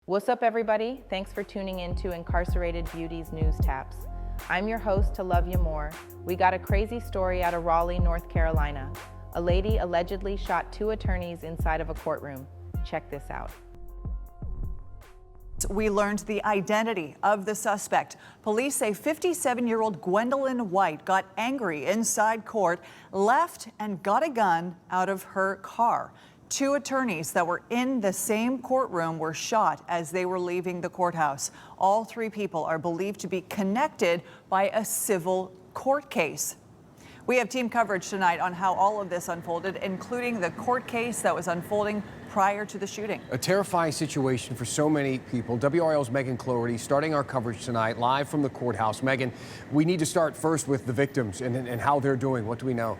What's up, everybody? Thanks for tuning in to Incarcerated Beauties News Taps. I'm your host, To Love You More. We got a crazy story out of Raleigh, North Carolina. A lady allegedly shot 2 attorneys inside of a courtroom. Check this out. We learned the identity of the suspect. Police say 57-year-old Gwendolyn White got angry inside court, left and got a gun out of her car. 2 attorneys that were in the same courtroom were shot as they were leaving the courthouse. All 3 people are believed to be connected by a civil court case. We have team coverage tonight on how all of this unfolded, including the court case that was unfolding prior to the shooting. A terrifying situation for so many people. WRL's Megan Cloherty starting our coverage tonight live from the courthouse. Megan, we need to start first with the victims and how they're doing. What do we know?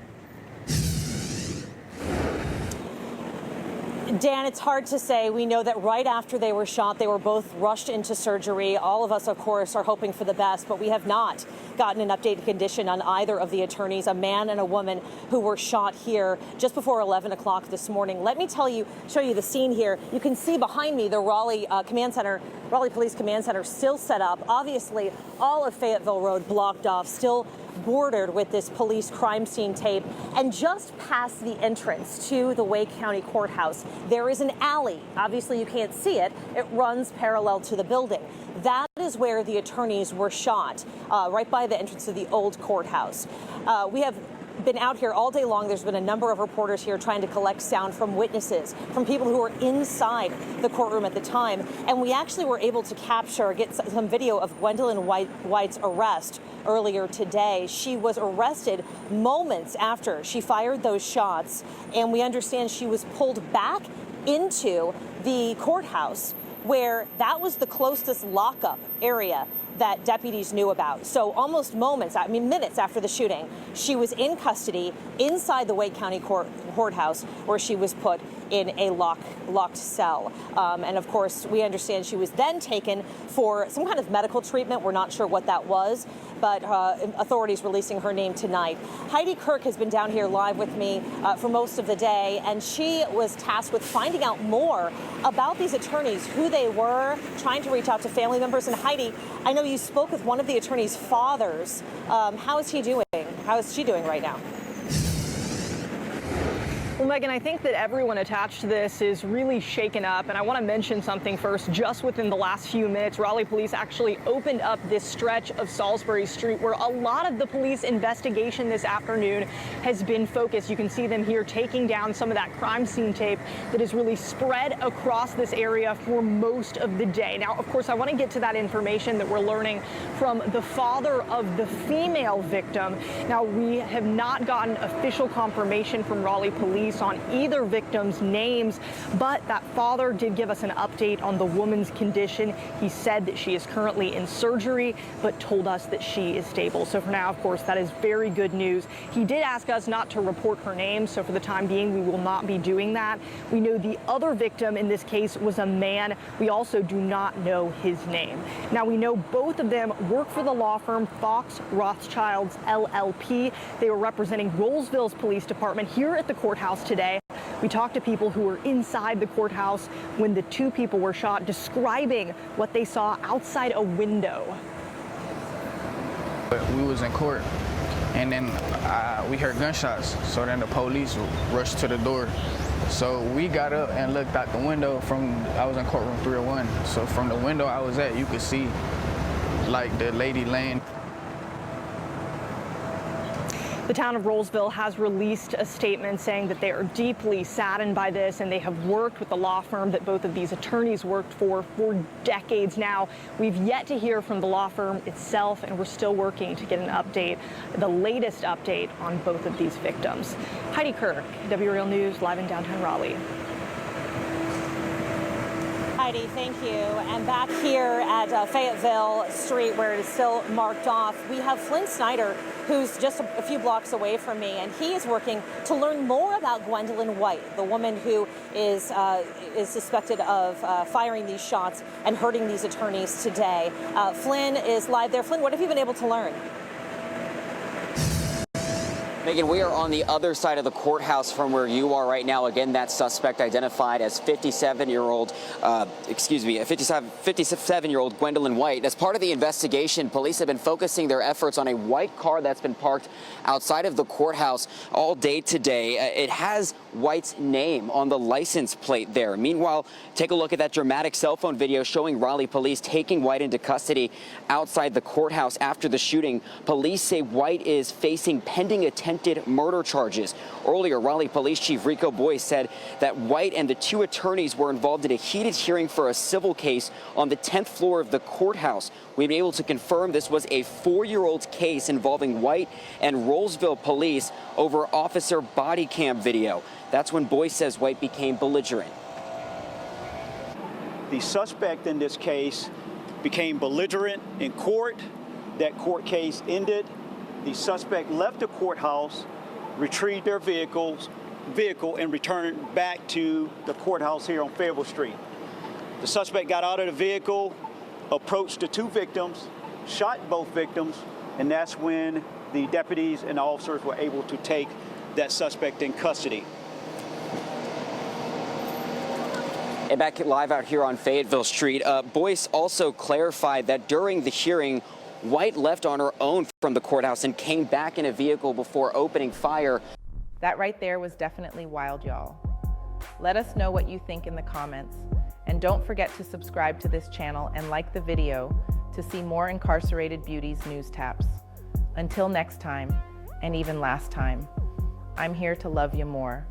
Dan, it's hard to say. We know that right after they were shot, they were both rushed into surgery. All of us, of course, are hoping for the best, but we have not gotten an updated condition on either of the attorneys, a man and a woman who were shot here just before 11 o'clock this morning. Let me show you the scene here. You can see behind me the Raleigh Police Command Center still set up. Obviously, all of Fayetteville Road blocked off, still bordered with this police crime scene tape. And just past the entrance to the Wake County Courthouse, there is an alley. Obviously, you can't see it. It runs parallel to the building. That is where the attorneys were shot, right by the entrance to the old courthouse. We have been out here all day long. There's been a number of reporters here trying to collect sound from witnesses, from people who were inside the courtroom at the time. And we actually were able to get some video of Gwendolyn White's arrest earlier today. She was arrested moments after she fired those shots, and we understand she was pulled back into the courthouse, where that was the closest lockup area that deputies knew about. So almost minutes after the shooting, she was in custody inside the Wake County Courthouse, where she was put in a locked cell. And of course, we understand she was then taken for some kind of medical treatment. We're not sure what that was, but authorities releasing her name tonight. Heidi Kirk has been down here live with me for most of the day, and she was tasked with finding out more about these attorneys, who they were, trying to reach out to family members. And Heidi, I know you spoke with one of the attorney's fathers. How is he doing? How is she doing right now? Well, Megan, I think that everyone attached to this is really shaken up, and I want to mention something first. Just within the last few minutes, Raleigh police actually opened up this stretch of Salisbury Street where a lot of the police investigation this afternoon has been focused. You can see them here taking down some of that crime scene tape that is really spread across this area for most of the day. Now, of course, I want to get to that information that we're learning from the father of the female victim. Now, we have not gotten official confirmation from Raleigh police on either victim's names, but that father did give us an update on the woman's condition. He said that she is currently in surgery, but told us that she is stable. So for now, of course, that is very good news. He did ask us not to report her name, so for the time being, we will not be doing that. We know the other victim in this case was a man. We also do not know his name. Now, we know both of them work for the law firm Fox Rothschilds LLP. They were representing Rolesville's police department here at the courthouse today. We talked to people who were inside the courthouse when the 2 people were shot, describing what they saw outside a window. We was in court, and then we heard gunshots, so then the police rushed to the door. So we got up and looked out the window I was in courtroom 301, so from the window I was at, you could see like the lady laying. The town of Rolesville has released a statement saying that they are deeply saddened by this, and they have worked with the law firm that both of these attorneys worked for decades now. We've yet to hear from the law firm itself, and we're still working to get an update, the latest update on both of these victims. Heidi Kirk, WRL News, live in downtown Raleigh. Heidi, thank you. And back here at Fayetteville Street, where it is still marked off, we have Flynn Snyder, who's just a few blocks away from me, and he is working to learn more about Gwendolyn White, the woman who is suspected of firing these shots and hurting these attorneys today. Flynn is live there. Flynn, what have you been able to learn? Megan, we are on the other side of the courthouse from where you are right now. Again, that suspect identified as 57-year-old Gwendolyn White. As part of the investigation, police have been focusing their efforts on a white car that's been parked outside of the courthouse all day today. It has White's name on the license plate there. Meanwhile, take a look at that dramatic cell phone video showing Raleigh police taking White into custody outside the courthouse after the shooting. Police say White is facing pending attempted murder charges. Earlier, Raleigh Police Chief Rico Boyce said that White and the two attorneys were involved in a heated hearing for a civil case on the 10th floor of the courthouse. We've been able to confirm this was a 4-year-old case involving White and Rollsville police over officer body cam video. That's when Boyce says White became belligerent. The suspect in this case became belligerent in court. That court case ended. The suspect left the courthouse, retrieved their vehicle, and returned back to the courthouse here on Fayetteville Street. The suspect got out of the vehicle, approached the two victims, shot both victims, and that's when the deputies and officers were able to take that suspect in custody. And back live out here on Fayetteville Street, Boyce also clarified that during the hearing, White left on her own from the courthouse and came back in a vehicle before opening fire. That right there was definitely wild, y'all. Let us know what you think in the comments. And don't forget to subscribe to this channel and like the video to see more Incarcerated Beauties news taps. Until next time, and even last time, I'm here to love you more.